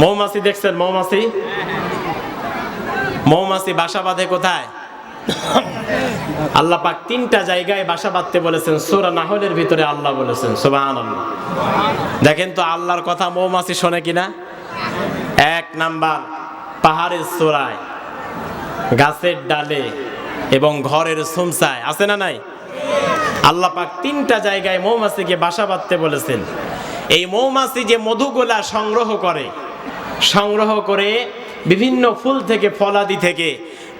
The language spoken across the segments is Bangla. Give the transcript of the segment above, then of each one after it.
মৌমাছি দেখছেন? মৌমাছি মৌমাছি বাসা বাঁধে কোথায়? আল্লাহ পাক তিনটা জায়গায় বাসা বাঁধতে বলেছেন। সূরা নাহলের ভিতরে আল্লাহ বলেছেন, সুবহানাল্লাহ। দেখেন তো আল্লাহর কথা মৌমাছি শোনে কিনা। এক নাম্বার, পাহাড়ের চূড়ায়, গাছের ডালে এবং ঘরের সুমসায়, আছে না নাই? আল্লাহ পাক তিনটা জায়গায় মৌমাছিকে বাসা বাঁধতে বলেছেন। এই মৌমাছি যে মধুগুলা সংগ্রহ করে বিভিন্ন ফুল থেকে, ফলাদি থেকে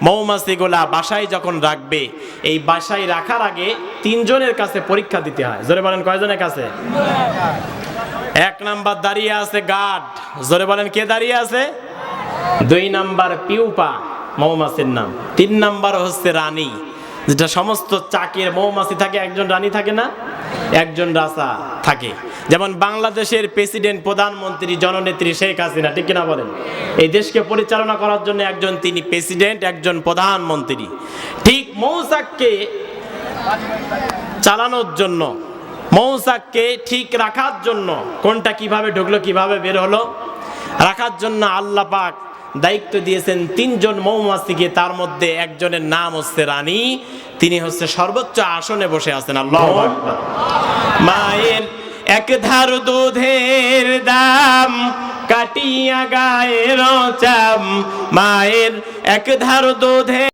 মৌমাছিগুলা বাসায় যখন রাখবে, এই বাসায় রাখার আগে তিনজনের কাছে পরীক্ষা দিতে হয়। জোরে বলেন কয়জনের কাছে? এক নাম্বার দাঁড়িয়ে আছে গার্ড, জোরে বলেন কে দাঁড়িয়ে আছে? দুই নাম্বার পিউপা, মৌমাছির নাম। তিন নাম্বার হচ্ছে রানী, যেটা সমস্ত চাকের মৌমাছি থাকে, একজন রানী থাকে না, একজন রাজা থাকে। যেমন বাংলাদেশের প্রেসিডেন্ট, প্রধানমন্ত্রী, জননেত্রী শেখ হাসিনা, ঠিক কিনা বলেন? এই দেশকে পরিচালনা করার জন্য একজন তিনি প্রেসিডেন্ট, একজন প্রধানমন্ত্রী। ঠিক মৌচাককে চালানোর জন্য, মৌচাককে ঠিক রাখার জন্য, কোনটা কিভাবে ঢুকলো কিভাবে বের হলো রাখার জন্য আল্লাহ পাক দায়িত্ব দিয়েছেন তিনজন মৌমাছিকে। তার মধ্যে একজনের নাম হচ্ছে রানী, তিনি হচ্ছে সর্বোচ্চ আসনে বসে আছেন। আল্লাহু আকবার। মায়ের এক ধার দুধের দাম কাটিয়া গায়ের চাম, মায়ের এক ধার দুধের